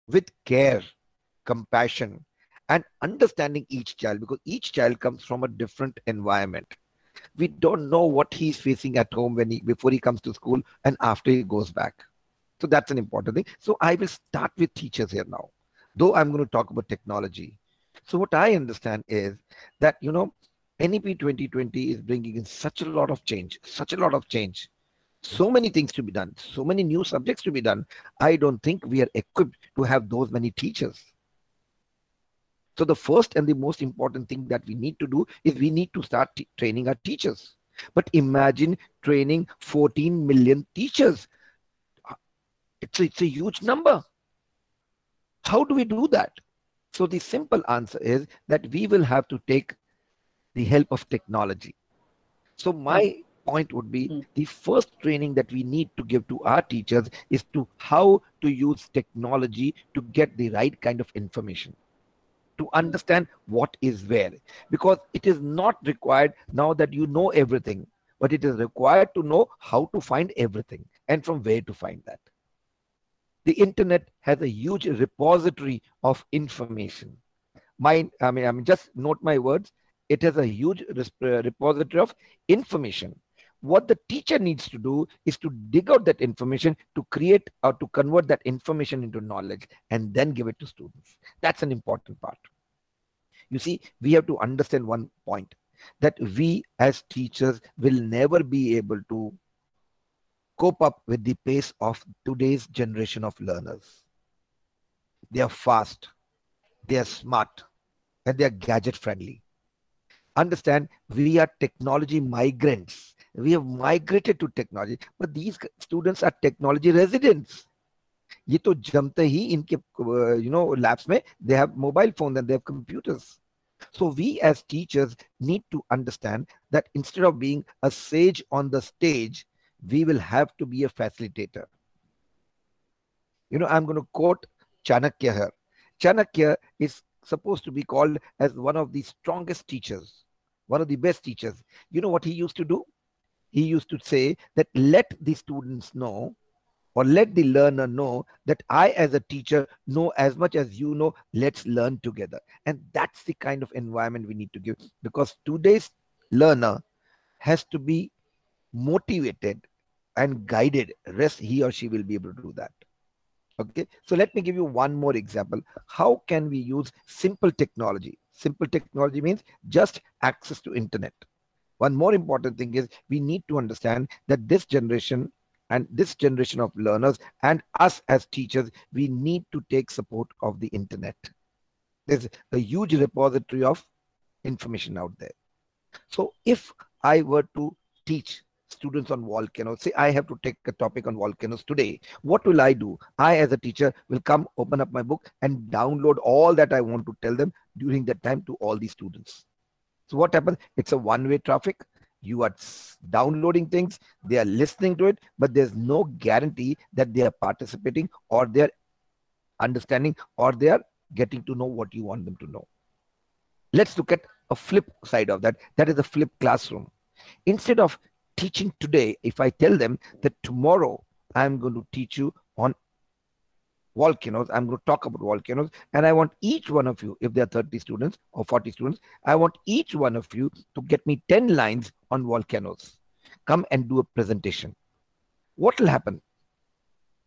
with care, compassion, and understanding each child, because each child comes from a different environment. We don't know what he's facing at home when he before he comes to school and after he goes back. So that's an important thing. So I will start with teachers here now, though I'm going to talk about technology. So what I understand is that, NEP 2020 is bringing in such a lot of change, such a lot of change, so many things to be done, so many new subjects to be done. I don't think we are equipped to have those many teachers. So the first and the most important thing that we need to do is we need to start training our teachers. But imagine training 14 million teachers. It's a huge number. How do we do that? So the simple answer is that we will have to take the help of technology. So my point would be the first training that we need to give to our teachers is to how to use technology to get the right kind of information, to understand what is where, because it is not required now that you know everything, but it is required to know how to find everything and from where to find that. The internet has a huge repository of information. Just note my words. It has a huge repository of information. What the teacher needs to do is to dig out that information, to create or to convert that information into knowledge and then give it to students. That's an important part. You see, we have to understand one point, that we as teachers will never be able to cope up with the pace of today's generation of learners. They are fast, they are smart, and they are gadget friendly. Understand, we are technology migrants. We have migrated to technology, but these students are technology residents. ये तो जमते ही इनके labs में they have mobile phones and they have computers. So we as teachers need to understand that instead of being a sage on the stage, we will have to be a facilitator. I'm going to quote Chanakya here. Chanakya is supposed to be called as one of the strongest teachers, one of the best teachers. You know what he used to do? He used to say that let the students know, or let the learner know, that I as a teacher know as much as you know. Let's learn together. And that's the kind of environment we need to give, because today's learner has to be motivated and guided. Rest he or she will be able to do that. Okay, so let me give you one more example. How can we use simple technology? Simple technology means just access to internet. One more important thing is we need to understand that this generation and this generation of learners and us as teachers, we need to take support of the internet. There's a huge repository of information out there. So if I were to teach students on volcanoes, say I have to take a topic on volcanoes today, what will I do? I as a teacher will come, open up my book and download all that I want to tell them during that time to all these students. So what happens? It's a one-way traffic. You are downloading things, they are listening to it, but there's no guarantee that they are participating or they're understanding or they are getting to know what you want them to know. Let's look at a flip side of that. That is a flip classroom. Instead of teaching today, if I tell them that tomorrow I'm going to teach you on volcanoes, I'm going to talk about volcanoes, and I want each one of you, if there are 30 students or 40 students, I want each one of you to get me 10 lines on volcanoes. Come and do a presentation. What will happen?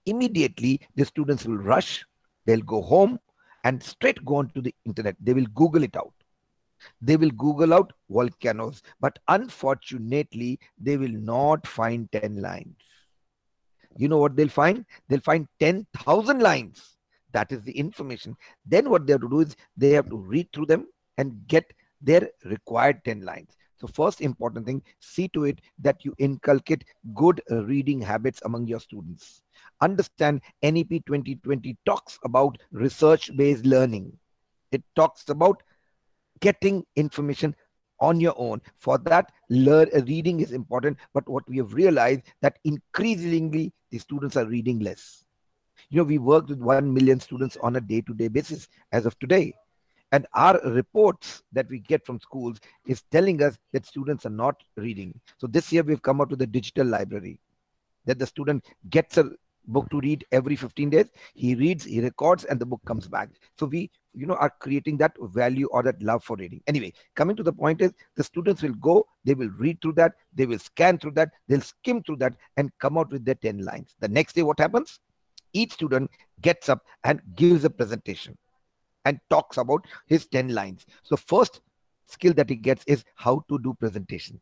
Immediately, the students will rush, they'll go home and straight go onto the internet. They will Google it out. They will Google out volcanoes, but unfortunately, they will not find 10 lines. You know what they'll find? They'll find 10,000 lines. That is the information. Then what they have to do is they have to read through them and get their required 10 lines. So first important thing, see to it that you inculcate good reading habits among your students. Understand NEP 2020 talks about research-based learning. It talks about getting information on your own. For that, reading is important, but what we have realized that increasingly the students are reading less. We work with 1 million students on a day-to-day basis as of today. And our reports that we get from schools is telling us that students are not reading. So this year we've come out with a digital library that the student gets a book to read every 15 days. He reads, he records, and the book comes back. So we, are creating that value or that love for reading. Anyway, coming to the point is the students will go, they will read through that, they will scan through that, they'll skim through that and come out with their 10 lines. The next day, what happens? Each student gets up and gives a presentation and talks about his 10 lines. So first skill that he gets is how to do presentations.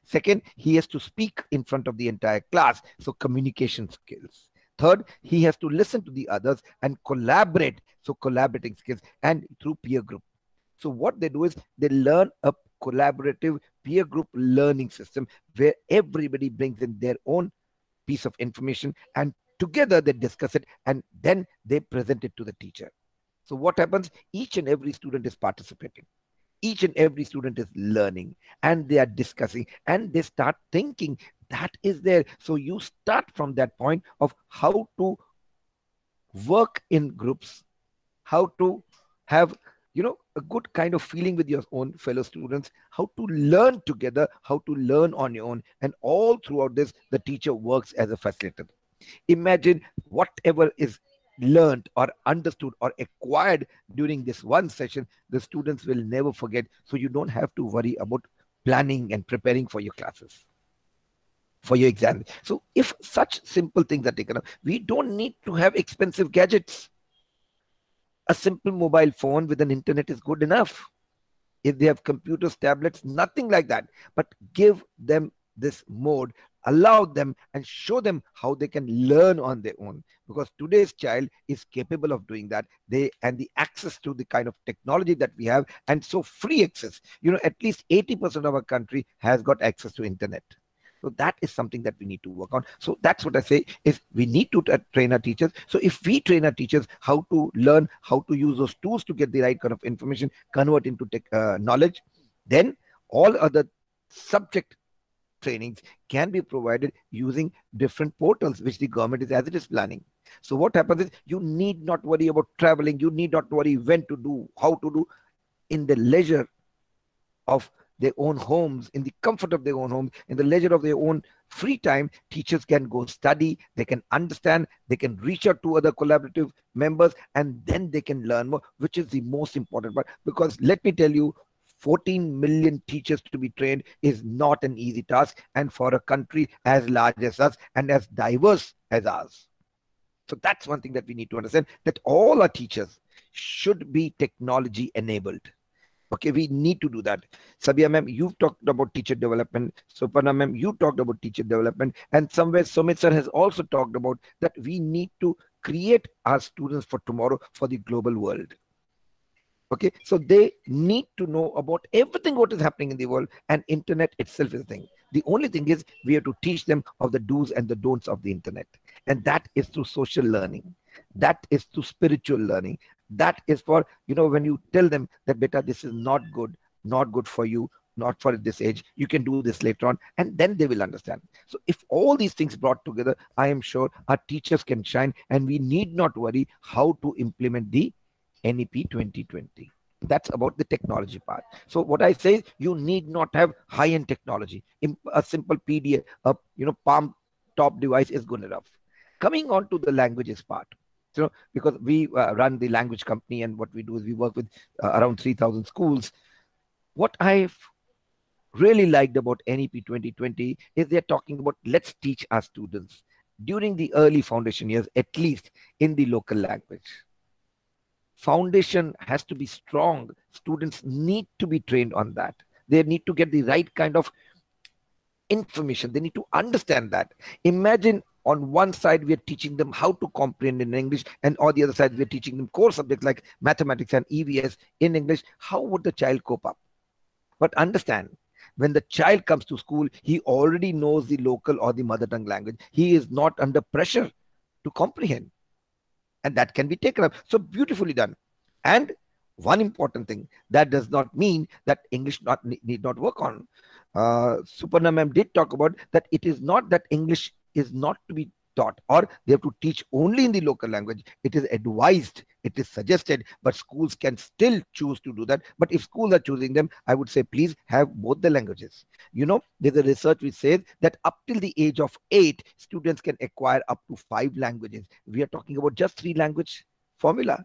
Second, he has to speak in front of the entire class. So communication skills. Third, he has to listen to the others and collaborate. So collaborating skills and through peer group. So what they do is they learn a collaborative peer group learning system where everybody brings in their own piece of information and together they discuss it and then they present it to the teacher. So what happens? Each and every student is participating. Each and every student is learning and they are discussing and they start thinking. That is there. So you start from that point of how to work in groups, how to have, a good kind of feeling with your own fellow students, how to learn together, how to learn on your own. And all throughout this, the teacher works as a facilitator. Imagine whatever is learned or understood or acquired during this one session, the students will never forget. So you don't have to worry about planning and preparing for your classes, for your exam. So if such simple things are taken up, we don't need to have expensive gadgets. A simple mobile phone with an internet is good enough. If they have computers, tablets, nothing like that, but give them this mode, allow them and show them how they can learn on their own, because today's child is capable of doing that. And the access to the kind of technology that we have, and so free access, at least 80% of our country has got access to internet. So that is something that we need to work on. So that's what I say is we need to train our teachers. So if we train our teachers how to learn, how to use those tools to get the right kind of information, convert into knowledge, then all other subject trainings can be provided using different portals, which the government is as it is planning. So what happens is you need not worry about traveling. You need not worry when to do, how to do. In the leisure of their own homes, in the comfort of their own homes, in the leisure of their own free time, teachers can go study, they can understand, they can reach out to other collaborative members, and then they can learn more, which is the most important part. Because let me tell you, 14 million teachers to be trained is not an easy task, and for a country as large as us and as diverse as ours. So that's one thing that we need to understand, that all our teachers should be technology enabled. Okay, we need to do that. Sabia ma'am, you've talked about teacher development. Suparna ma'am, you talked about teacher development. And somewhere Sumit sir has also talked about that we need to create our students for tomorrow, for the global world. Okay, so they need to know about everything what is happening in the world, and internet itself is the thing. The only thing is we have to teach them of the do's and the don'ts of the internet. And that is through social learning. That is through spiritual learning. That is for, when you tell them that, beta, this is not good for you, not for this age, you can do this later on, and then they will understand. So if all these things brought together, I am sure our teachers can shine, and we need not worry how to implement the NEP 2020. That's about the technology part. So what I say is you need not have high-end technology. A simple PDF, palm top device is good enough. Coming on to the languages part. So because we run the language company, and what we do is we work with around 3,000 schools. What I've really liked about NEP 2020 is they're talking about let's teach our students during the early foundation years, at least in the local language. Foundation has to be strong. Students need to be trained on that. They need to get the right kind of information. They need to understand that. Imagine on one side, we are teaching them how to comprehend in English, and on the other side, we are teaching them core subjects like mathematics and EVS in English. How would the child cope up? But understand, when the child comes to school, he already knows the local or the mother tongue language. He is not under pressure to comprehend. And that can be taken up. So beautifully done. And one important thing, that does not mean that English need not work on. Suparna ma'am did talk about that. It is not that English is not to be taught, or they have to teach only in the local language. It is advised, it is suggested, but schools can still choose to do that. But if schools are choosing them, I would say please have both the languages. There's a research which says that up till the age of 8, students can acquire up to 5 languages. We are talking about just 3 language formula.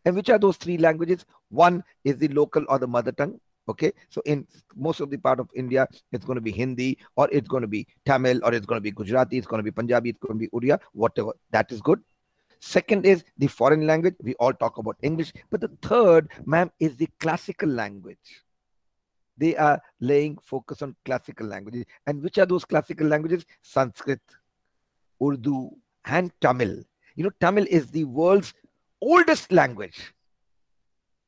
And which are those 3 languages? One is the local or the mother tongue. Okay, so in most of the part of India, it's going to be Hindi, or it's going to be Tamil, or it's going to be Gujarati, it's going to be Punjabi, it's going to be Odia, whatever. That is good. Second is the foreign language. We all talk about English. But the third, ma'am, is the classical language. They are laying focus on classical languages. And which are those classical languages? Sanskrit, Urdu, and Tamil. Tamil is the world's oldest language.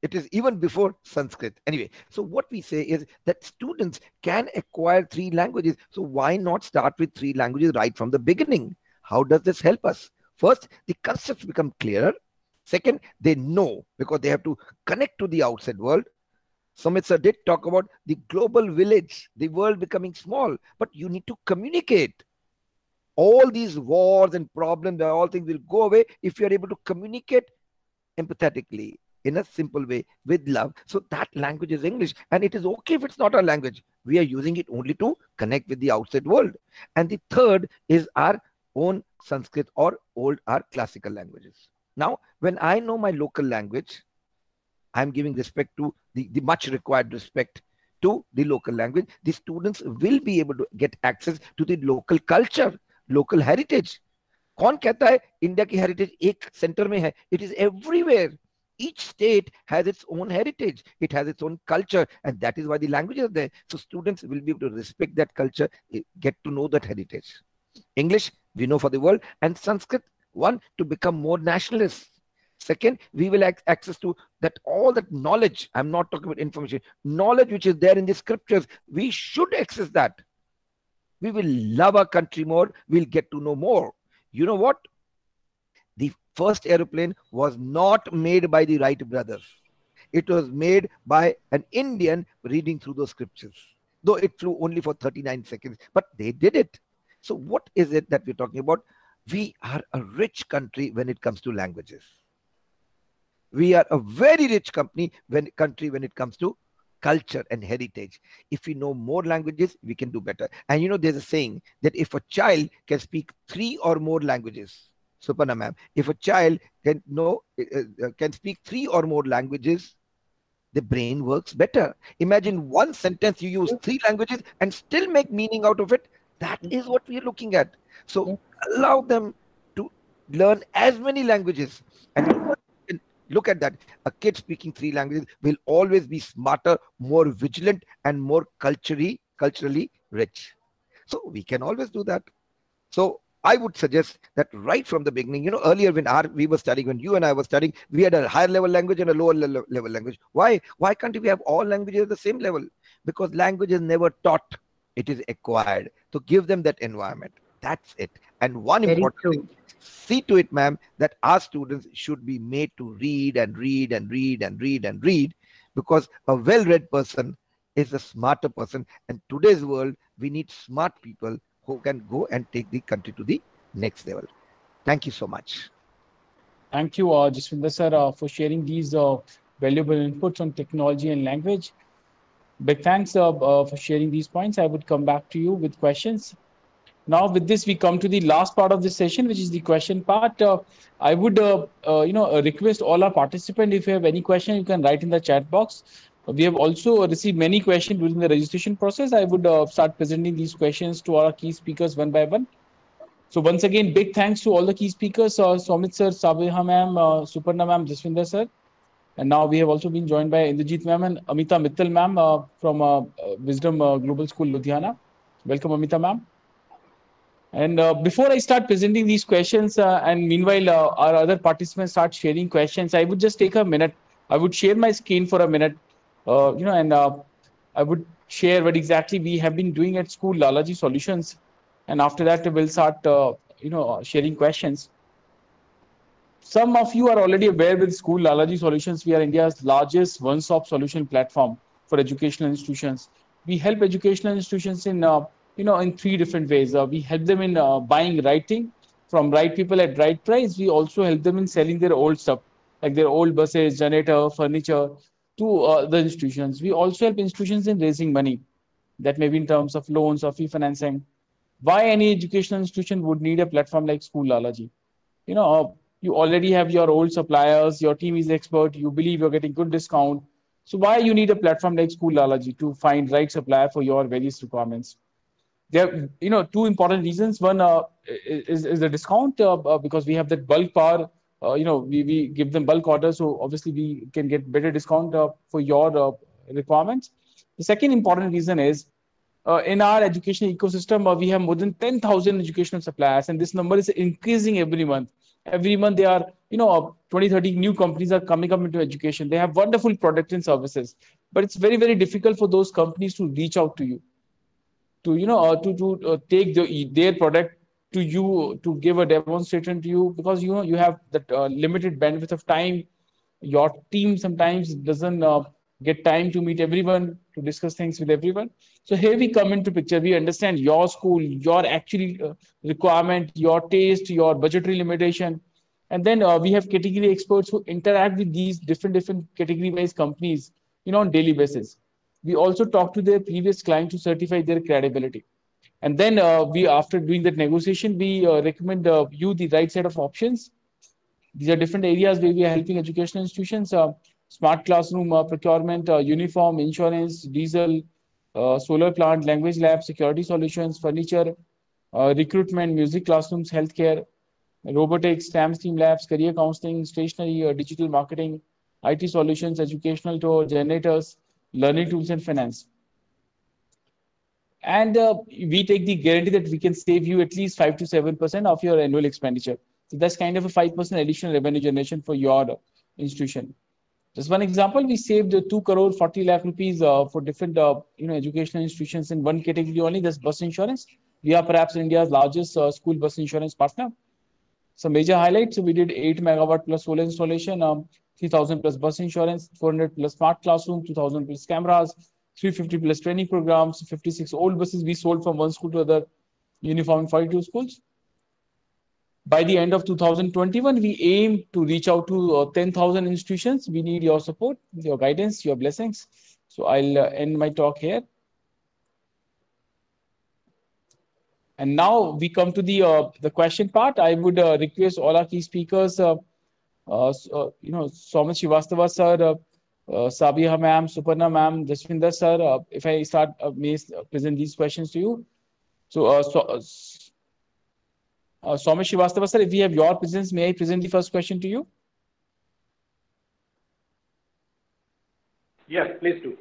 It is even before Sanskrit. Anyway, so what we say is that students can acquire 3 languages. So why not start with 3 languages right from the beginning? How does this help us? First, the concepts become clearer. Second, they know because they have to connect to the outside world. Sumit sir did talk about the global village, the world becoming small, but you need to communicate. All these wars and problems, all things will go away if you are able to communicate empathetically, in a simple way, with love. So that language is English, and it is okay if it's not our language. We are using it only to connect with the outside world. And the third is our own Sanskrit or our classical languages. Now, when I know my local language, I'm giving respect to the much required respect to the local language. The students will be able to get access to the local culture, local heritage. कौन कहता है India की heritage एक centre में है? It is everywhere. Each state has its own heritage. It has its own culture, and that is why the languages are there. So students will be able to respect that culture, get to know that heritage. English, we know for the world, and Sanskrit, one, to become more nationalist. Second, we will have access to that all that knowledge. I'm not talking about information. Knowledge which is there in the scriptures. We should access that. We will love our country more. We'll get to know more. You know what? The first aeroplane was not made by the Wright brothers. It was made by an Indian reading through those scriptures, though it flew only for 39 seconds, but they did it. So what is it that we're talking about? We are a rich country when it comes to languages. We are a very rich country when it comes to culture and heritage. If we know more languages, we can do better. And there's a saying that if a child can speak 3 or more languages, Suparna ma'am, if a child can speak 3 or more languages, the brain works better. Imagine one sentence you use 3 languages and still make meaning out of it. That is what we are looking at. So allow them to learn as many languages. And look at that. A kid speaking 3 languages will always be smarter, more vigilant, and more culturally rich. So we can always do that. So I would suggest that right from the beginning, earlier when we were studying, when you and I were studying, we had a higher level language and a lower level language. Why? Why can't we have all languages at the same level? Because language is never taught. It is acquired. So give them that environment. That's it. And one important thing, see to it, ma'am, that our students should be made to read and read and read and read and read, because a well-read person is a smarter person. And today's world, we need smart people who can go and take the country to the next level. Thank you so much. Thank you, Jaswinder sir, for sharing these valuable inputs on technology and language. Big thanks for sharing these points. I would come back to you with questions. Now, with this, we come to the last part of the session, which is the question part. I would, request all our participants, if you have any question, you can write in the chat box. We have also received many questions during the registration process. I would start presenting these questions to our key speakers one by one. So once again, big thanks to all the key speakers, Somit sir, Sabiha ma'am, Suparna ma'am, Jaswinder sir. And now we have also been joined by Indrajit ma'am and Amita Mittal ma'am from Wisdom Global School, Ludhiana. Welcome, Amita ma'am. And before I start presenting these questions, and meanwhile our other participants start sharing questions, I would just take a minute. I would share my screen for a minute, and I would share what exactly we have been doing at school, Lalaji Solutions. And after that, we'll start, sharing questions. Some of you are already aware with School Lalaji Solutions, we are India's largest one-stop solution platform for educational institutions. We help educational institutions in in 3 different ways. We help them in buying writing, from right people at right price, we also help them in selling their old stuff, like their old buses, generator, furniture, to the institutions. We also help institutions in raising money, that may be in terms of loans or fee financing. Why any educational institution would need a platform like School Lalaji? You know, you already have your old suppliers, your team is expert, you believe you're getting good discount. So why you need a platform like School Lalaji to find right supplier for your various requirements? There are, two important reasons. One is the discount, because we have that bulk power. We give them bulk orders, so obviously we can get better discount for your requirements. The second important reason is, in our education ecosystem, we have more than 10,000 educational suppliers, and this number is increasing every month. Every month, there are 20, 30 new companies are coming up into education. They have wonderful products and services, but it's very, very difficult for those companies to reach out to you, to take their product to you, to give a demonstration to you, because you have that limited bandwidth of time. Your team sometimes doesn't get time to meet everyone, to discuss things with everyone. So here we come into picture. We understand your school, your actually requirement, your taste, your budgetary limitation, and then we have category experts who interact with these different category wise companies, on daily basis. We also talk to their previous client to certify their credibility. And then we, after doing that negotiation, we recommend you the right set of options. These are different areas where we are helping educational institutions: smart classroom, procurement, uniform, insurance, diesel, solar plant, language lab, security solutions, furniture, recruitment, music classrooms, healthcare, robotics, STEM STEAM labs, career counseling, stationery, digital marketing, IT solutions, educational tour, generators, learning tools, and finance. And we take the guarantee that we can save you at least 5 to 7% of your annual expenditure. So that's kind of a 5% additional revenue generation for your institution. Just one example, we saved 2 crore 40 lakh rupees for different educational institutions in one category only. That's bus insurance. We are perhaps India's largest school bus insurance partner. Some major highlights: so we did 8 megawatt plus solar installation, 3,000 plus bus insurance, 400 plus smart classroom, 2,000 plus cameras, 350 plus training programs, 56 old buses we sold from one school to other, uniform in 42 schools. By the end of 2021, we aim to reach out to 10,000 institutions. We need your support, your guidance, your blessings. So I'll end my talk here. And now we come to the question part. I would request all our key speakers, Soumya Srivastava sir, Sabiha ma'am, Suparna ma'am, Jaswinder sir. If I start, may present these questions to you. Soumya Srivastava sir, if we have your presence, may I present the first question to you? Yes, please do.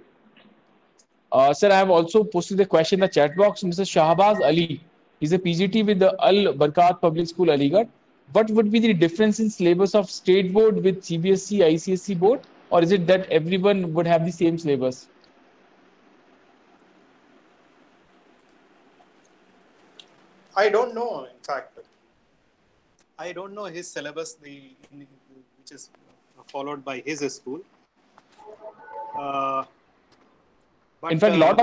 Sir, I have also posted the question in the chat box. Mr. Shahbaz Ali, he's a PGT with the Al Barkat Public School, Aligarh. What would be the difference in syllabus of state board with CBSE, ICSE board? Or is it that everyone would have the same syllabus? I don't know, in fact. I don't know his syllabus, which is followed by his school. In fact, lot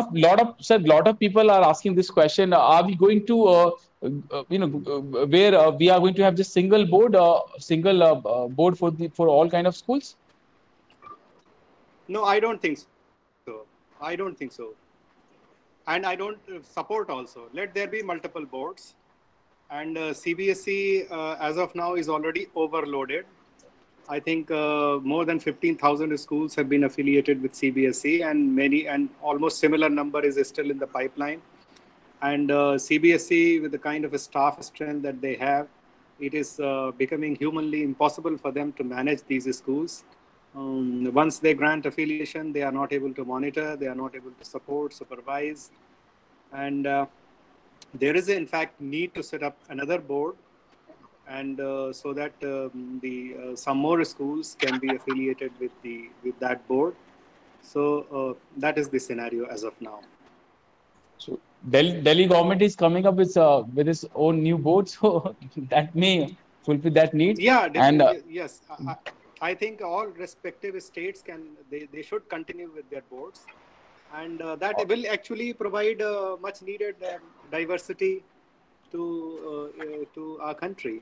of people are asking this question. Are we going to, where we are going to have this single board, board for all kind of schools? No, I don't think so. I don't think so. And I don't support also. Let there be multiple boards. And CBSE, as of now, is already overloaded. I think more than 15,000 schools have been affiliated with CBSE, and almost similar number is still in the pipeline. And CBSE, with the kind of a staff strength that they have, it is becoming humanly impossible for them to manage these schools. Once they grant affiliation, they are not able to monitor, they are not able to support, supervise. And there is, in fact, need to set up another board, and so that some more schools can be affiliated with that board. So that is the scenario as of now. So Delhi government is coming up with its own new board, so that may fulfill that need. Yeah, definitely. Yes, I think all respective states they should continue with their boards, and that will actually provide much needed diversity to our country.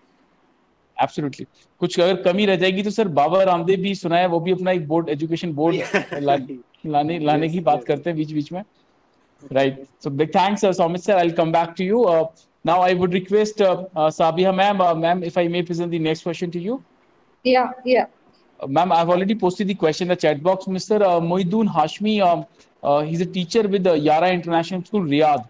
Absolutely. कुछ अगर कमी रह जाएगी तो sir Baba Ramdev भी सुना है, वो भी अपना एक बोर्ड एजुकेशन बोर्ड लाने की बात करते हैं बीच बीच में. Right. So big thanks, Soumit sir. I'll come back to you. Now I would request Sabia ma'am, ma'am, if I may present the next question to you. Yeah. Ma'am, I've already posted the question in the chat box. Mr. Moidun Hashmi, he's a teacher with the Yara International School, Riyadh.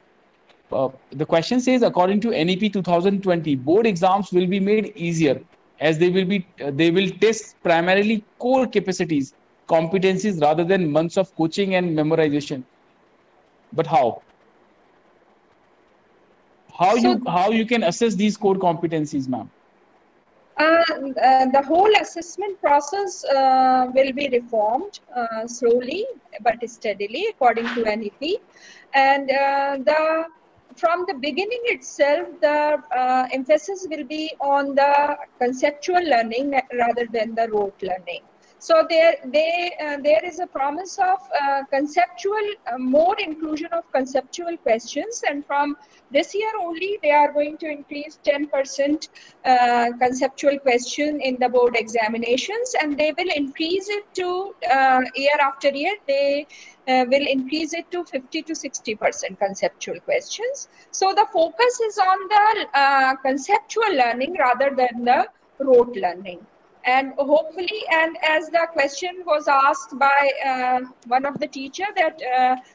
The question says, according to NEP 2020, board exams will be made easier as they will test primarily core capacities, competencies rather than months of coaching and memorization. But how? How you can assess these core competencies, ma'am? The whole assessment process will be reformed slowly but steadily according to NEP, and from the beginning itself, the emphasis will be on the conceptual learning rather than the rote learning. So there is a promise of conceptual, more inclusion of conceptual questions, and from this year only they are going to increase 10% conceptual question in the board examinations, and they will increase it to year after year. They will increase it to 50 to 60% conceptual questions. So the focus is on the conceptual learning rather than the rote learning. And hopefully, and as the question was asked by one of the teacher, that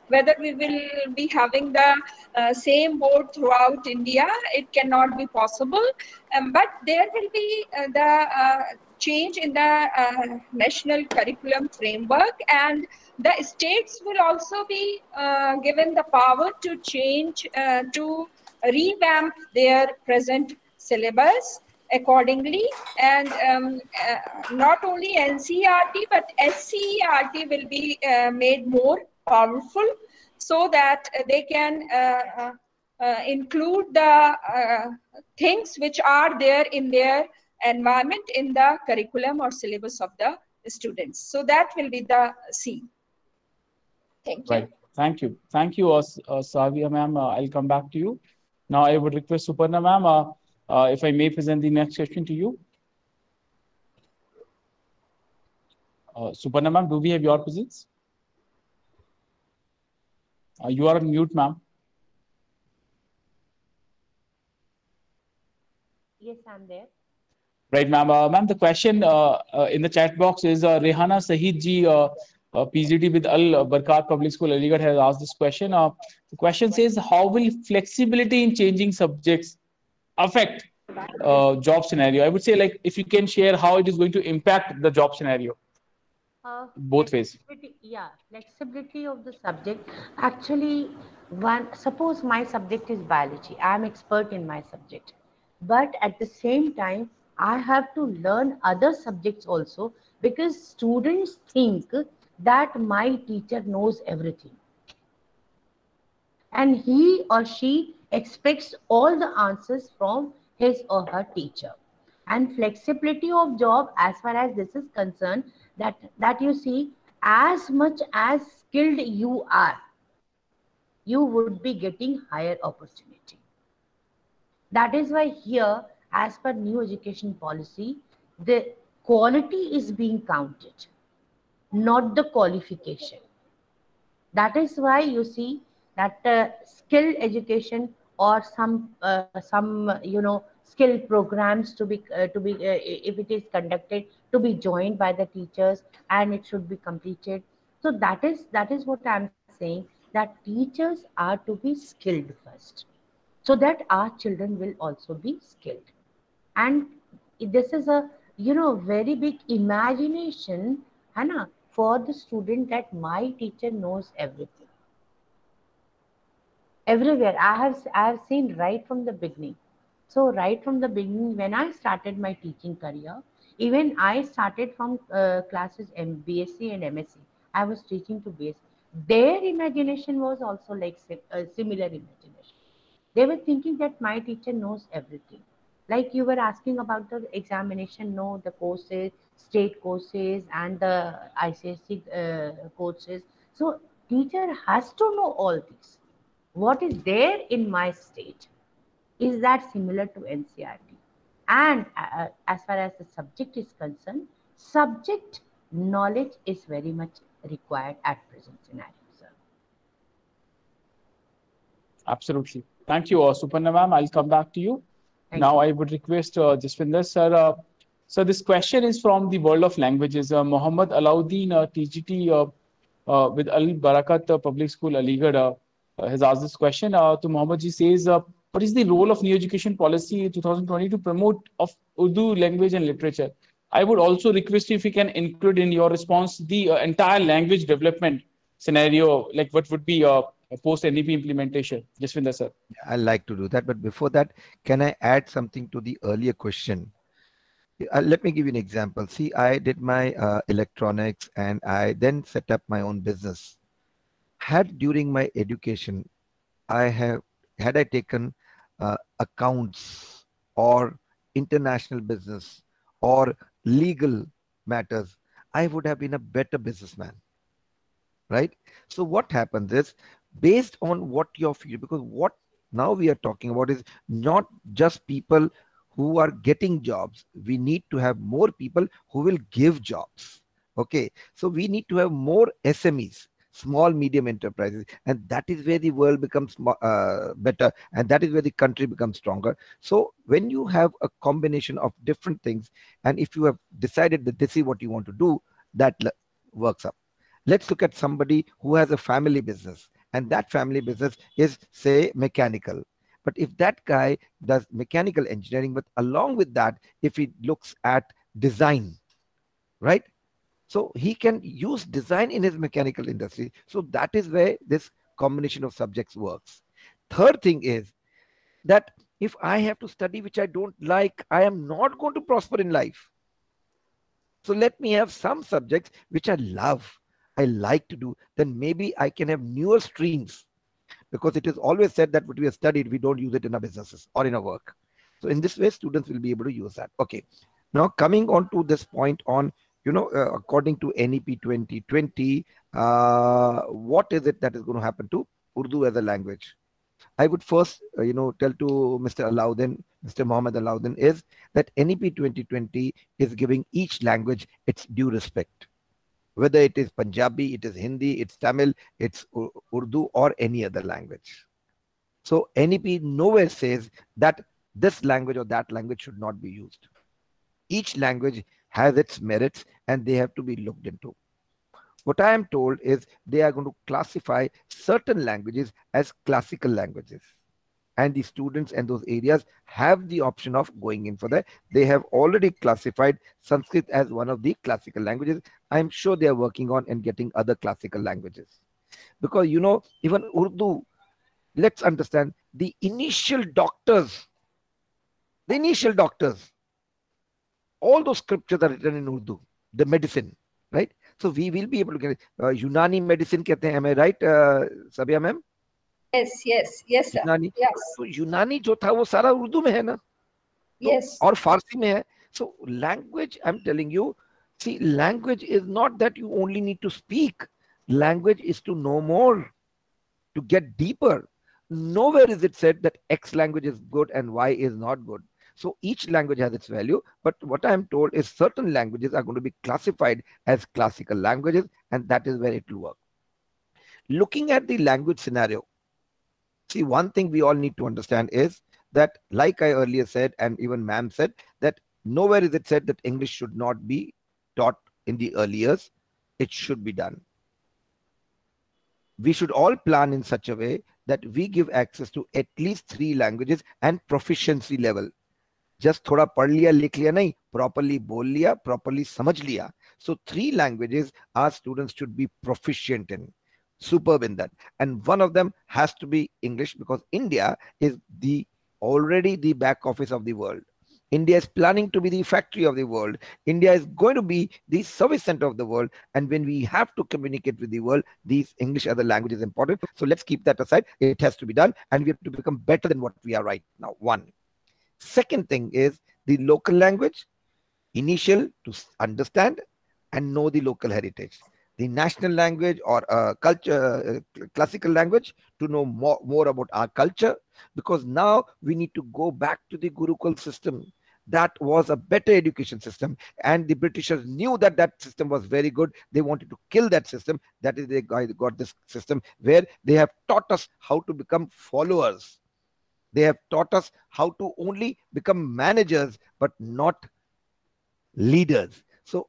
whether we will be having the same board throughout India, it cannot be possible. But there will be the change in the national curriculum framework, and the states will also be given the power to change, to revamp their present syllabus accordingly, and not only NCERT but SCERT will be made more powerful, so that they can include the things which are there in their environment in the curriculum or syllabus of the students. So that will be the C. Thank you. Right. Thank you, Savia ma'am. I'll come back to you. Now I would request Suparna ma'am, if I may present the next question to you. Suparna ma'am, do we have your presence? You are on mute, ma'am. Yes, I'm there. Right, ma'am. Ma'am, the question in the chat box is Rehana Sahid ji, PGD with Al Barkat Public School, Aligarh, has asked this question. The question says, how will flexibility in changing subjects affect job scenario? I would say, like, if you can share how it is going to impact the job scenario. Both ways. Yeah, flexibility of the subject. Actually, suppose my subject is biology. I am expert in my subject. But at the same time, I have to learn other subjects also, because students think that my teacher knows everything. And he or she expects all the answers from his or her teacher. And flexibility of job, as far as this is concerned, that you see, as much as skilled you are, you would be getting higher opportunity. That is why here, as per new education policy, the quality is being counted, not the qualification. That is why you see that skill education or some skill programs to be if it is conducted, to be joined by the teachers, and it should be completed. So that is what I am saying, that teachers are to be skilled first, so that our children will also be skilled. And this is a very big imagination, Hannah, for the student, that my teacher knows everything. Everywhere I have seen right from the beginning. So right from the beginning, when I started my teaching career, even I started from classes BSc and MSc. I was teaching to BSc. Their imagination was also like similar imagination. They were thinking that my teacher knows everything. Like you were asking about the examination, no, the courses, state courses, and the ICSE courses. So teacher has to know all this. What is there in my state? is that similar to NCERT? And as far as the subject is concerned, subject knowledge is very much required at present scenario, sir. Absolutely. Thank you, Suparna ma'am. I'll come back to you. Now, I would request Jaswinder sir. So this question is from the world of languages. Mohammad Alauddin, TGT with Al Barakat Public School, Aligarh, has asked this question. To Mohammad ji says, what is the role of new education policy 2020 to promote of Urdu language and literature? I would also request if you can include in your response the entire language development scenario, like what would be post NEP implementation. Jaswinder sir. I like to do that, but before that, can I add something to the earlier question? Let me give you an example. See, I did my electronics and I then set up my own business. Had during my education, had I taken accounts or international business or legal matters, I would have been a better businessman, right? So what happens is, based on what your field, because what now we are talking about is not just people who are getting jobs. We need to have more people who will give jobs. Okay, so we need to have more SMEs, small medium enterprises, and that is where the world becomes better, and that is where the country becomes stronger. So when you have a combination of different things, and if you have decided that this is what you want to do, that works up. Let's look at somebody who has a family business, and that family business is, say, mechanical. But if that guy does mechanical engineering, but along with that, if he looks at design, right? So he can use design in his mechanical industry. So that is where this combination of subjects works. Third thing is that if I have to study which I don't like, I am not going to prosper in life. So let me have some subjects which I love, I like to do, then maybe I can have newer streams. Because it is always said that what we have studied, we don't use it in our businesses or in our work. So in this way, students will be able to use that. Okay. Now coming on to this point on, according to NEP 2020, what is it that is going to happen to Urdu as a language? I would first, tell to Mr. Alauddin, Mr. Mohammad Alauddin, is that NEP 2020 is giving each language its due respect. Whether it is Punjabi, it is Hindi, it's Tamil, it's Urdu, or any other language. So NEP nowhere says that this language or that language should not be used. Each language has its merits and they have to be looked into. What I am told is they are going to classify certain languages as classical languages. And the students in those areas have the option of going in for that. They have already classified Sanskrit as one of the classical languages. I'm sure they are working on and getting other classical languages. Because, even Urdu, let's understand the initial doctors, all those scriptures are written in Urdu, the medicine, right? So we will be able to get Unani medicine, am I right, Sabia ma'am? Yes, sir. यूनानी, Yes. तो यूनानी जो था वो सारा उर्दू में है ना, Yes. और फारसी में है. So language, I'm telling you, see, language is not that you only need to speak. Language is to know more, to get deeper. Nowhere is it said that X language is good and Y is not good. So each language has its value, but what I'm told is certain languages are going to be classified as classical languages, and that is where it will work. Looking at the language scenario, see, one thing we all need to understand is that, like I earlier said, and even ma'am said, that nowhere is it said that English should not be taught in the early years. It should be done. We should all plan in such a way that we give access to at least 3 languages and proficiency level. Just thoda pad liya, likh liya nahi, properly bol liya, properly samajh liya. So 3 languages our students should be proficient in. Superb in that, and one of them has to be English, because India is already the back office of the world. India is planning to be the factory of the world. India is going to be the service center of the world, and when we have to communicate with the world, these English other language is important. So let's keep that aside. It has to be done, and we have to become better than what we are right now. One. Second thing is the local language, initial to understand and know the local heritage. the national language or culture, classical language, to know more about our culture, because now we need to go back to the Gurukul system. That was a better education system, and the Britishers knew that that system was very good. They wanted to kill that system. That is, they got this system where they have taught us how to become followers. They have taught us how to only become managers, but not leaders. So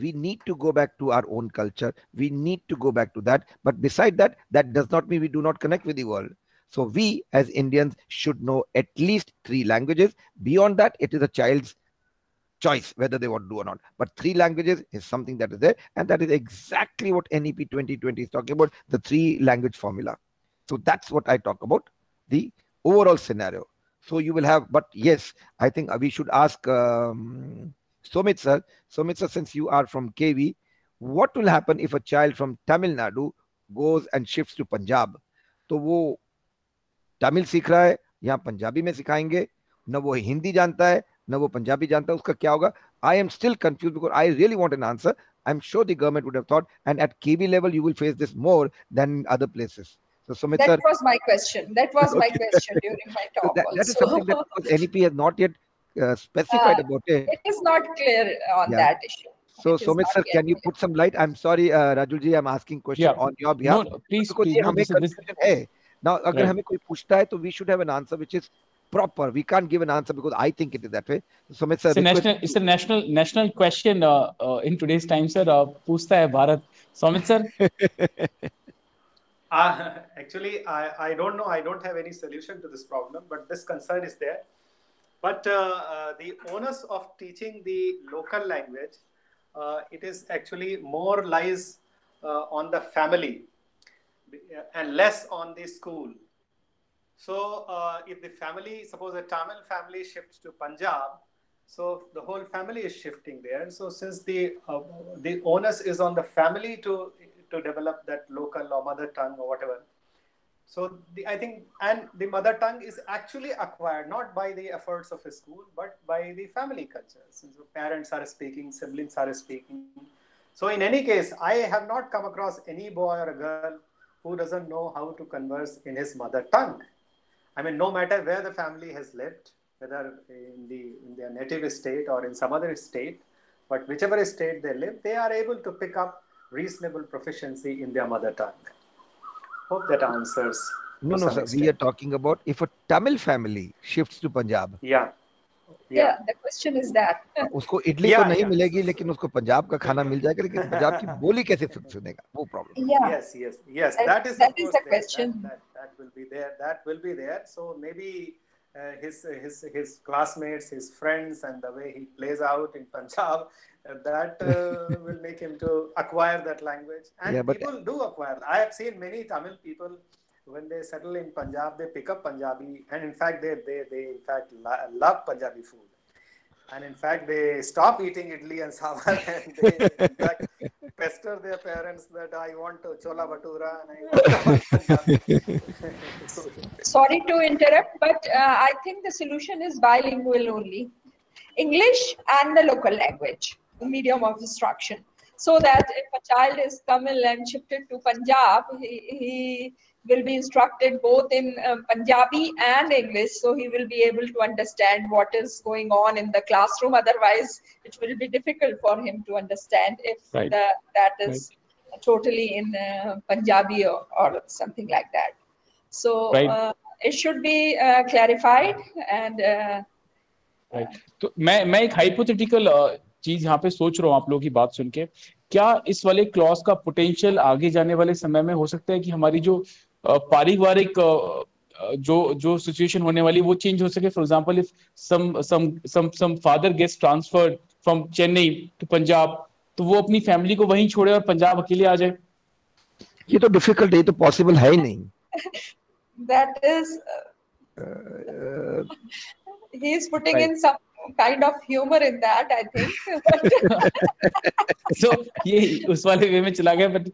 we need to go back to our own culture. We need to go back to that. But beside that, that does not mean we do not connect with the world. So we as Indians should know at least 3 languages. Beyond that, it is a child's choice whether they want to do or not. But 3 languages is something that is there. And that is exactly what NEP 2020 is talking about, the 3 language formula. So that's what I talk about, the overall scenario. So you will have, but yes, I think we should ask Somit sir. Somit sir, since you are from KV, what will happen if a child from Tamil Nadu goes and shifts to Punjab? तो वो तमिल सीख रहा है, यहाँ पंजाबी में सिखाएंगे, न वो हिंदी जानता है, न वो पंजाबी जानता है, उसका क्या होगा? I am still confused because I really want an answer. I'm sure the government would have thought, and at KV level, you will face this more than in other places. So Sumit that sir, was my question. That was my question during my talk. so that is something that NEP has not yet specified about it. It is not clear on that issue. So Somit sir, can you put some light? I'm sorry, Rajulji, I'm asking question on your behalf. No, please, because please. ये हमें confusion है. Now, अगर हमें कोई पूछता है, तो we should have an answer which is proper. We can't give an answer because I think it is that way. So Somit sir, it's a national question in today's time, sir. पूछता है Bharat. Somit sir. Actually, I don't know. I don't have any solution to this problem, but this concern is there. But the onus of teaching the local language, it is actually more lies on the family and less on the school. So if the family, suppose a Tamil family shifts to Punjab, so the whole family is shifting there. So since the onus is on the family to develop that local or mother tongue or whatever. So I think, and the mother tongue is actually acquired not by the efforts of a school, but by the family culture. Since the parents are speaking, siblings are speaking. So in any case, I have not come across any boy or a girl who doesn't know how to converse in his mother tongue. I mean, no matter where the family has lived, whether in their native state or in some other state, but whichever state they live, they are able to pick up reasonable proficiency in their mother tongue. Hope that answers. No, sir. We are talking about if a Tamil family shifts to Punjab. Yeah. The question is that. उसको इडली तो नहीं मिलेगी, लेकिन उसको पंजाब का खाना मिल जाएगा, लेकिन पंजाब की बोली कैसे सुनेगा? वो problem. Yes. That is the question. That will be there. That will be there. So maybe his classmates, his friends, and the way he plays out in Punjab, that will make him to acquire that language. And people do acquire. I have seen many Tamil people, when they settle in Punjab, they pick up Punjabi, and in fact, they in fact love Punjabi food. And in fact, they stop eating idli and sambar, and they in fact pester their parents that I want chola bhatura and I want Punjabi. Sorry to interrupt, but I think the solution is bilingual only, English and the local language, the medium of instruction. So that if a child is Tamil and shifted to Punjab, he will be instructed both in Punjabi and English, so he will be able to understand what is going on in the classroom. Otherwise, it will be difficult for him to understand if that is totally in Punjabi or something like that. So it should be clarified and. तो मैं एक hypothetical चीज यहाँ पे सोच रहा हूँ आप लोगों की बात सुन के, क्या इस वाले क्लॉज का पोटेंशियल आगे जाने वाले समय में हो सकता है कि हमारी जो पारिवारिक जो सिचुएशन होने वाली वो चेंज हो सके? For example if some father gets transferred from Chennai to Punjab, तो वो अपनी फैमिली को वहीं छोड़े और पंजाब अकेले आ जाए? ये तो डिफिकल्ट है, ये तो पॉसिबल है ही नहीं. That is he is putting in some kind of humor in that, I think. So ये उस वाले वे में चला गया, but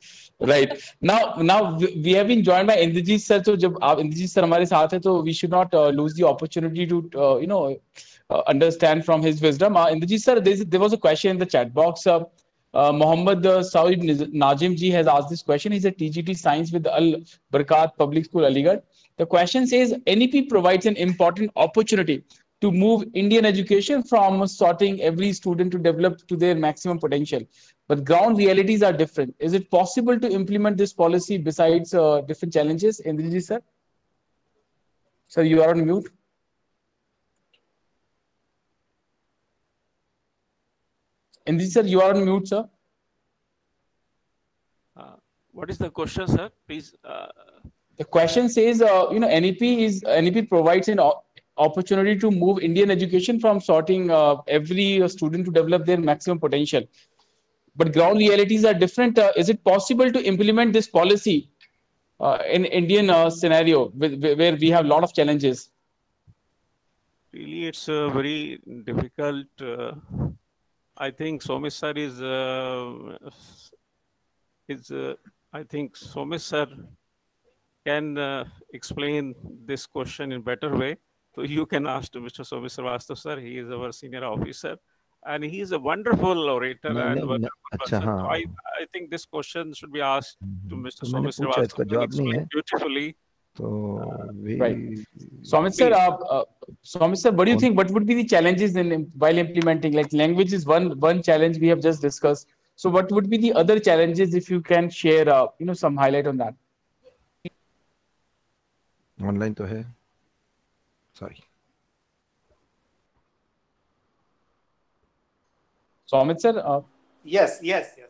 right now we have been joined by Indrajit sir. तो जब आप Indrajit sir हमारे साथ हैं, तो we should not lose the opportunity to understand from his wisdom. Indrajit sir, there was a question in the chat box. Mohammad Saud Najim ji has asked this question. He's a TGT Science with Al Barakat Public School, Aligarh. The question says, NEP provides an important opportunity to move Indian education from sorting every student to develop to their maximum potential. But ground realities are different. Is it possible to implement this policy besides different challenges? Indriji sir? Sir, you are on mute. Indriji sir, you are on mute, sir. What is the question, sir? Please. The question says, NEP provides an opportunity to move Indian education from sorting every student to develop their maximum potential. But ground realities are different. Is it possible to implement this policy in Indian scenario where we have a lot of challenges? Really, it's very difficult. I think Somesh sir I think Somesh sir can explain this question in better way. So you can ask to Mr. Somesh Srivastava sir. He is our senior officer, and he is a wonderful orator and wonderful person. So I think this question should be asked to Mr. Somesh Srivastava. Explain beautifully. Right. Somesh sir, what do you think? What would be the challenges while implementing? Like language is one challenge we have just discussed. So what would be the other challenges if you can share, some highlight on that? Online to hai. Sorry. Somesh sir? Yes.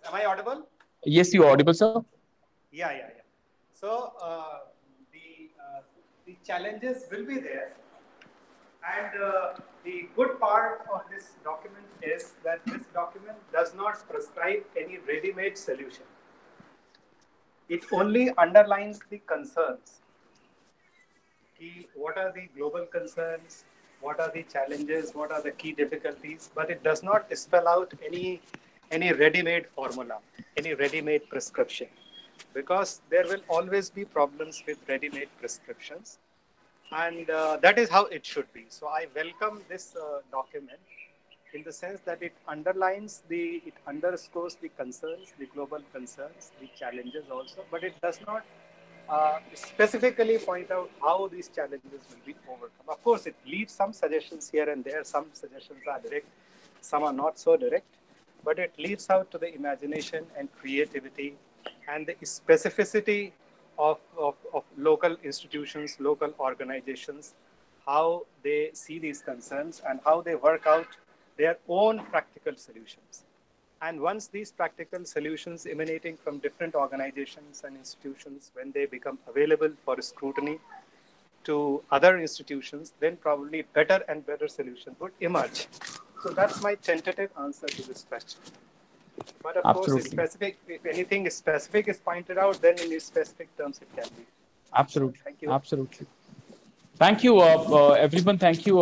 Am I audible? Yes, you are audible, sir. Yeah. So the challenges will be there. And the good part of this document is that this document does not prescribe any ready-made solution. It only underlines the concerns. What are the global concerns? What are the challenges? What are the key difficulties? But it does not spell out any ready-made formula, any ready-made prescription, because there will always be problems with ready-made prescriptions. And that is how it should be. So I welcome this document in the sense that it underscores the concerns, the global concerns, the challenges also, but it does not specifically point out how these challenges will be overcome. Of course, it leaves some suggestions here and there. Some suggestions are direct, some are not so direct, but it leaves out to the imagination and creativity and the specificity of local institutions, local organizations, how they see these concerns and how they work out their own practical solutions. And once these practical solutions emanating from different organizations and institutions, when they become available for scrutiny to other institutions, then probably better and better solutions would emerge. So that's my tentative answer to this question. But of course, if anything specific is pointed out, then in specific terms it can be. Absolutely. Thank you. Absolutely. Thank you, everyone. Thank you,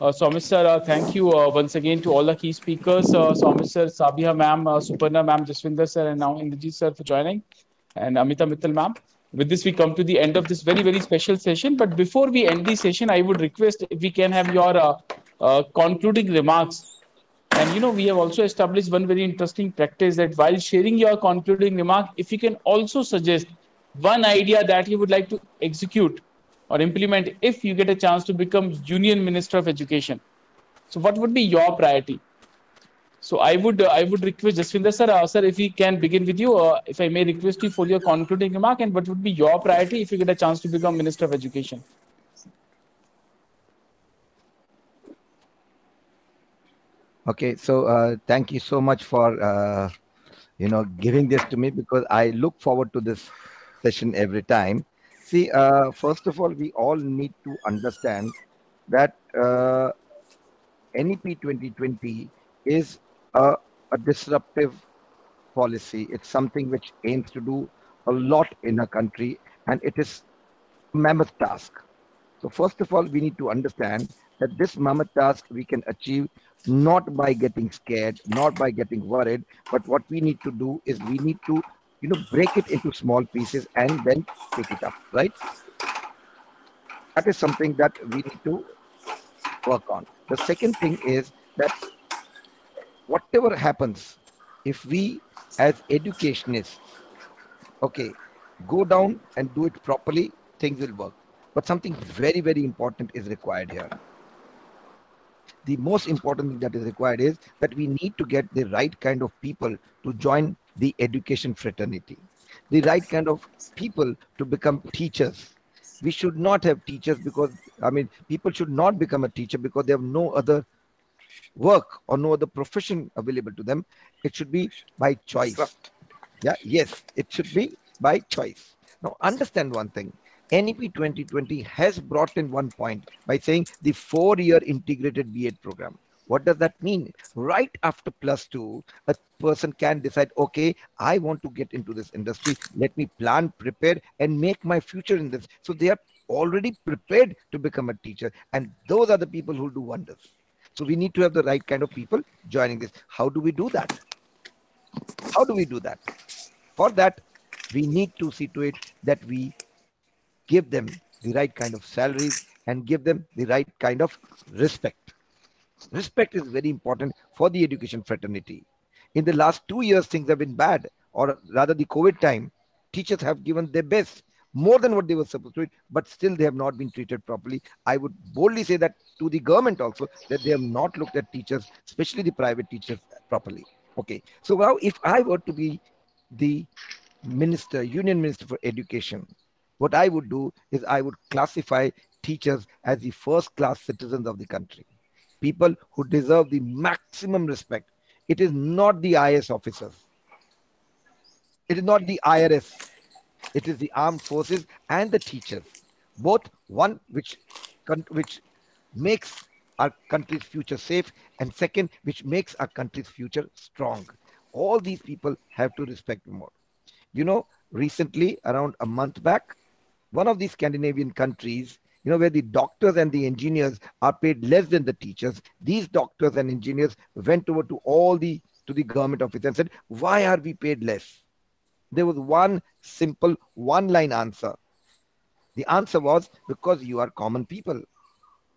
Somesh sir. Thank you once again to all the key speakers, Somesh sir, Sabiha ma'am, Suparna ma'am, Jaswinder sir, and now Indrajit sir for joining, and Amita Mittal ma'am. With this, we come to the end of this very, very special session. But before we end the session, I would request if we can have your concluding remarks. And we have also established one very interesting practice that while sharing your concluding remark, if you can also suggest one idea that you would like to execute or implement if you get a chance to become Union Minister of Education. So what would be your priority? So I would request Jaswinder sir, sir, if we can begin with you, if I may request you for your concluding remark, and what would be your priority if you get a chance to become Minister of Education? Okay, so thank you so much for giving this to me, because I look forward to this session every time. See, first of all, we all need to understand that NEP 2020 is a disruptive policy. It's something which aims to do a lot in a country, and it is a mammoth task. So first of all, we need to understand that this mammoth task we can achieve not by getting scared, not by getting worried, but what we need to do is we need to, break it into small pieces and then pick it up, right? That is something that we need to work on. The second thing is that whatever happens, if we as educationists, okay, go down and do it properly, things will work. But something very, very important is required here. The most important thing that is required is that we need to get the right kind of people to join the education fraternity, the right kind of people to become teachers. We should not have teachers because, I mean, people should not become a teacher because they have no other work or no other profession available to them. It should be by choice. Yeah, yes, it should be by choice. Now, understand one thing. NEP 2020 has brought in one point by saying the 4-year integrated B.Ed program. What does that mean? Right after +2, a person can decide, okay, I want to get into this industry. Let me plan, prepare, and make my future in this. So they are already prepared to become a teacher. And those are the people who do wonders. So we need to have the right kind of people joining this. How do we do that? How do we do that? For that, we need to see to it that we give them the right kind of salaries and give them the right kind of respect. Respect is very important for the education fraternity. In the last 2 years, things have been bad, or rather the COVID time, teachers have given their best, more than what they were supposed to do, but still they have not been treated properly. I would boldly say that to the government also, that they have not looked at teachers, especially the private teachers, properly. Okay, so now if I were to be the minister, union minister for education, what I would do is I would classify teachers as the first class citizens of the country, people who deserve the maximum respect. It is not the IS officers. It is not the IRS. It is the armed forces and the teachers. Both one which makes our country's future safe, and second, which makes our country's future strong. All these people have to respect more. You know, recently, around a month back, one of these Scandinavian countries, you know, where the doctors and the engineers are paid less than the teachers, these doctors and engineers went over to the government office and said, why are we paid less? There was one simple one-line answer. The answer was, because you are common people.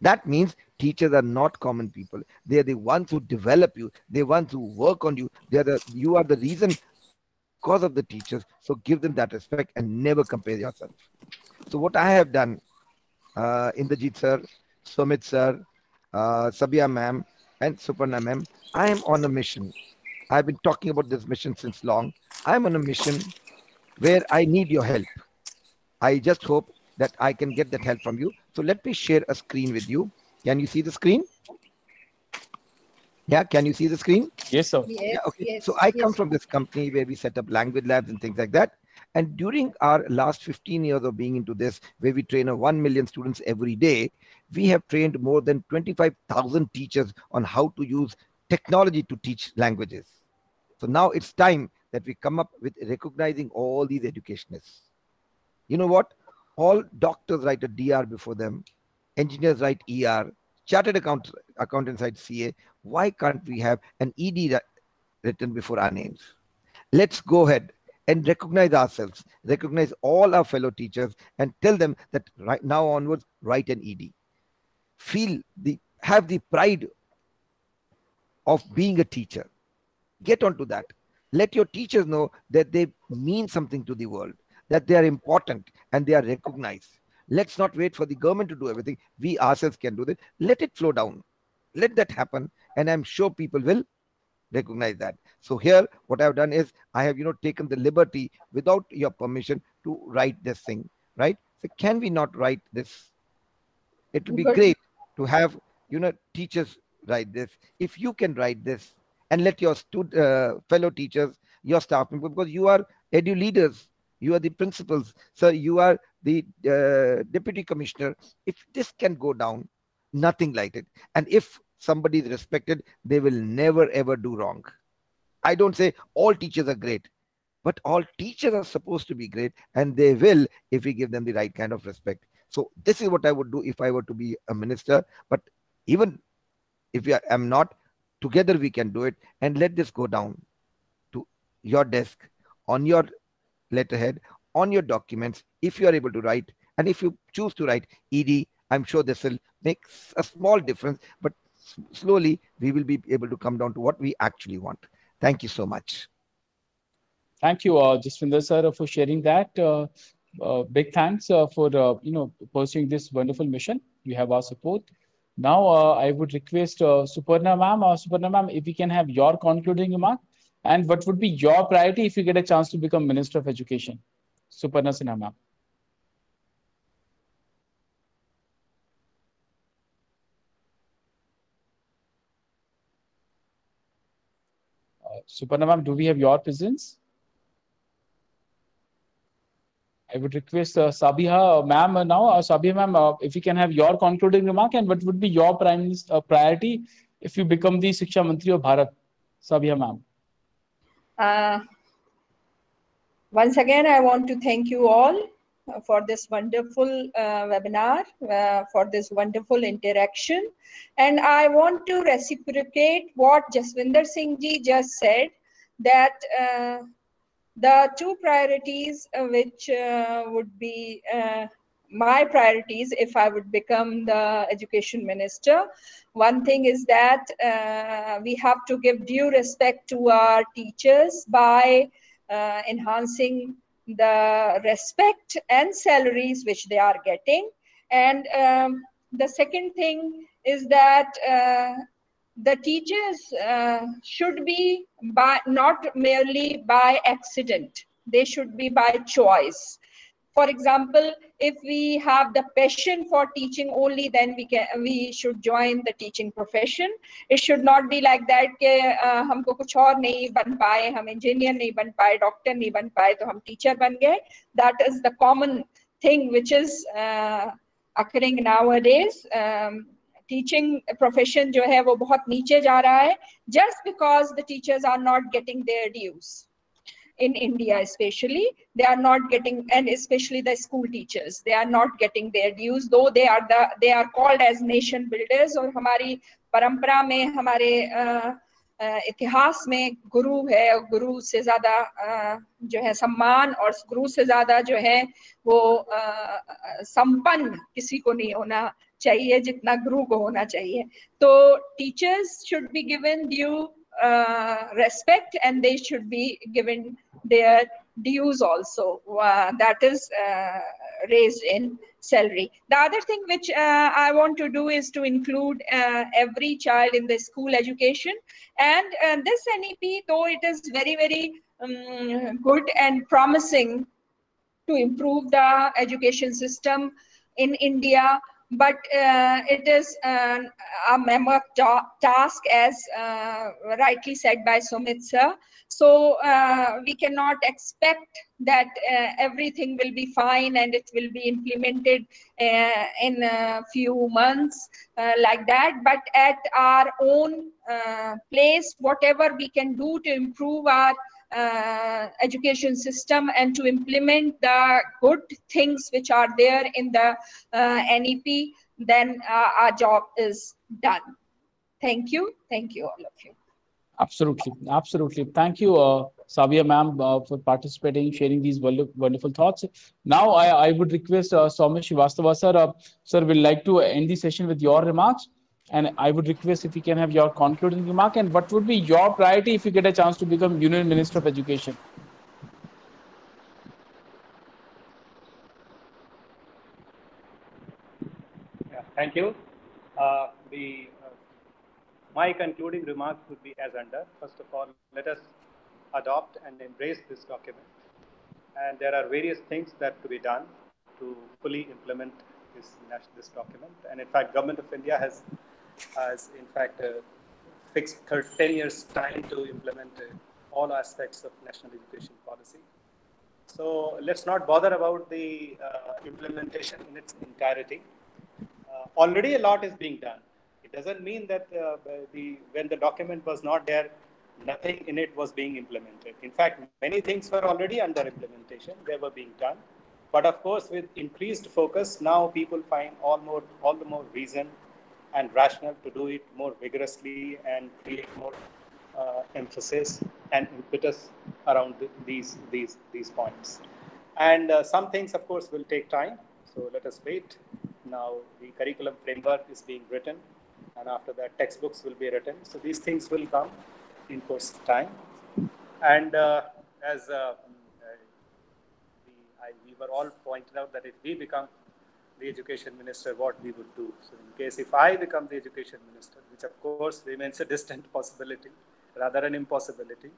That means teachers are not common people. They are the ones who develop you. They're the ones who work on you. You are the reason because of the teachers. So give them that respect and never compare yourself. So what I have done, Indrajit sir, Sumit sir, Sabia ma'am, and Suparna ma'am, I am on a mission. I've been talking about this mission since long. I'm on a mission where I need your help. I just hope that I can get that help from you. So let me share a screen with you. Can you see the screen? Yeah, can you see the screen? Yes, sir. Yes, Yeah, okay. yes, So I yes. come from this company where we set up language labs and things like that. And during our last 15 years of being into this, where we train 1 million students every day, we have trained more than 25,000 teachers on how to use technology to teach languages. So now it's time that we come up with recognizing all these educationists. You know what? All doctors write a DR before them, engineers write ER, chartered accountants write CA. Why can't we have an ED written before our names? Let's go ahead and recognize ourselves, recognize all our fellow teachers, and tell them that right now onwards, write an ED. Have the pride of being a teacher. Get onto that. Let your teachers know that they mean something to the world, that they are important and they are recognized. Let's not wait for the government to do everything. We ourselves can do that. Let it flow down. Let that happen. And I'm sure people will recognize that. So here, what I've done is I have, taken the liberty without your permission to write this thing, right? So can we not write this? It will be Good. great to have, teachers write this. If you can write this and let your fellow teachers, your staff members, because you are edu leaders, you are the principals, sir, you are the deputy commissioner. If this can go down, nothing like it. And if somebody is respected, they will never ever do wrong. I don't say all teachers are great, but all teachers are supposed to be great, and they will if we give them the right kind of respect. So this is what I would do if I were to be a minister. But even if I am not, together we can do it. And let this go down to your desk, on your letterhead, on your documents, if you are able to write. And if you choose to write ED, I'm sure this will make a small difference, but slowly we will be able to come down to what we actually want. Thank you so much. Thank you, Jaswinder sir, for sharing that. Big thanks for pursuing this wonderful mission. You have our support. Now, I would request Suparna ma'am. Suparna ma'am, if we can have your concluding remark, and what would be your priority if you get a chance to become Minister of Education? Suparna Sinha ma'am. Suparna ma'am, do we have your presence? I would request Sabiha ma'am now. Sabiha ma'am, if you can have your concluding remark, and what would be your priority if you become the Shiksha Mantri of Bharat? Sabiha ma'am. Once again, I want to thank you all for this wonderful webinar, for this wonderful interaction. And I want to reciprocate what Jaswinder Singh ji just said, that the two priorities which would be my priorities if I would become the education minister. One thing is that we have to give due respect to our teachers by enhancing the respect and salaries which they are getting. And the second thing is that the teachers should be not merely by accident, they should be by choice. For example, if we have the passion for teaching only, then we should join the teaching profession. It should not be like that कि हमको कुछ और नहीं बन पाए, हम engineer नहीं बन पाए, doctor नहीं बन पाए, तो हम teacher बन गए. That is the common thing which is occurring nowadays. Teaching profession जो है वो बहुत नीचे जा रहा है, just because the teachers are not getting their dues. In India especially, they are not getting, and especially the school teachers, they are not getting their dues, though they are called as nation builders. और हमारी परंपरा में, हमारे इतिहास में गुरु है, गुरु से ज्यादा जो है सम्मान, और गुरु से ज्यादा जो है वो संपन्न किसी को नहीं होना चाहिए जितना गुरु को होना चाहिए. तो teachers should be given due respect, and they should be given their dues also, that is raised in salary. The other thing which I want to do is to include every child in the school education. And this NEP, though it is very, very good and promising to improve the education system in India, but it is a mammoth task, as rightly said by Sumit sir. So we cannot expect that everything will be fine and it will be implemented in a few months like that. But at our own place, whatever we can do to improve our education system and to implement the good things which are there in the NEP, then our job is done. Thank you all of you. Absolutely. Thank you, Sabia ma'am, for participating, sharing these wonderful thoughts. Now, I would request Soumya Srivastava sir. Sir, we'd like to end the session with your remarks. And I would request if you can have your concluding remark, and what would be your priority if you get a chance to become Union Minister of Education? Yeah, thank you. My concluding remarks would be as under. First of all, let us adopt and embrace this document. And there are various things that to be done to fully implement this document. And in fact, Government of India has in fact fixed 10 years time to implement all aspects of national education policy. So let's not bother about the implementation in its entirety. Already a lot is being done. It doesn't mean that when the document was not there, nothing in it was being implemented. In fact, many things were already under implementation. They were being done. But of course, with increased focus, now people find all the more reason and rational to do it more vigorously and create more emphasis and impetus around these points. And some things, of course, will take time. So let us wait. Now the curriculum framework is being written, and after that textbooks will be written. So these things will come in course of time. And as we were all pointed out that if we become the education minister, what we would do. So in case if I become the education minister, which of course remains a distant possibility, rather an impossibility.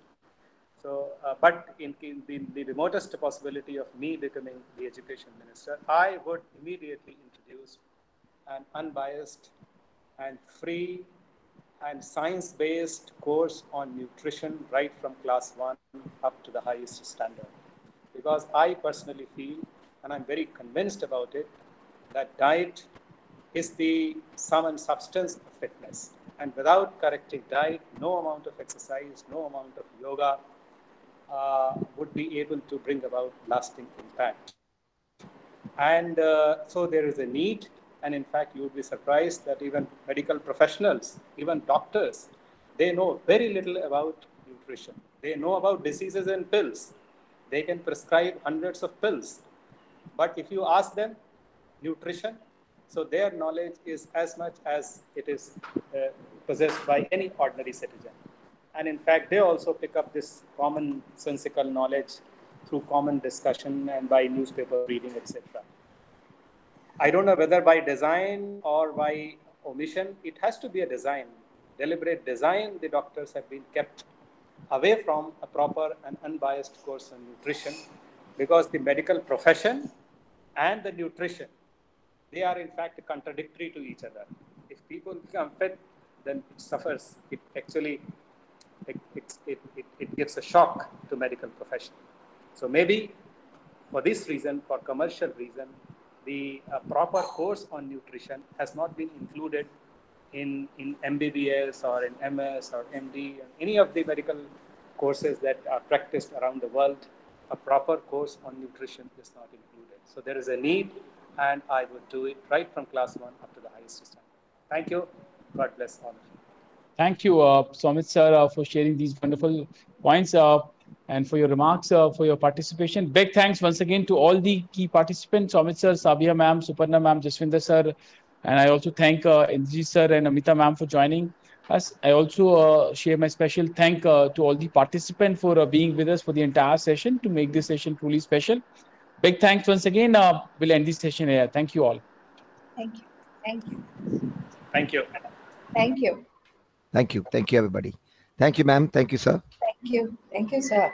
So, but in the remotest possibility of me becoming the education minister, I would immediately introduce an unbiased and free and science-based course on nutrition right from class 1 up to the highest standard. Because I personally feel, and I'm very convinced about it, that diet is the sum and substance of fitness. And without correcting diet, no amount of exercise, no amount of yoga would be able to bring about lasting impact. And so there is a need, and in fact, you would be surprised that even medical professionals, even doctors, they know very little about nutrition. They know about diseases and pills. They can prescribe hundreds of pills. But if you ask them nutrition, so their knowledge is as much as it is possessed by any ordinary citizen. And in fact, they also pick up this commonsensical knowledge through common discussion and by newspaper reading, etc. I don't know whether by design or by omission, it has to be a design, deliberate design. The doctors have been kept away from a proper and unbiased course on nutrition, because the medical profession and the nutrition, they are in fact contradictory to each other. If people become fit, then it suffers. It actually it gives a shock to medical profession. So maybe for this reason, for commercial reason, the proper course on nutrition has not been included in MBBS or in MS or MD, or any of the medical courses that are practiced around the world. A proper course on nutrition is not included. So there is a need, and I would do it right from class 1 up to the highest standard. Thank you. God bless all of you. Thank you, Somit sir, for sharing these wonderful points and for your remarks, for your participation. Big thanks once again to all the key participants, Somit sir, Sabia ma'am, Suparna ma'am, Jaswinder sir, and I also thank Indrajit sir and Amita ma'am for joining us. I also share my special thank to all the participants for being with us for the entire session to make this session truly special. Big thanks once again. We'll end this session here. Thank you all. Thank you. Thank you. Thank you. Thank you. Thank you. Thank you, everybody. Thank you, ma'am. Thank you, sir. Thank you. Thank you, sir.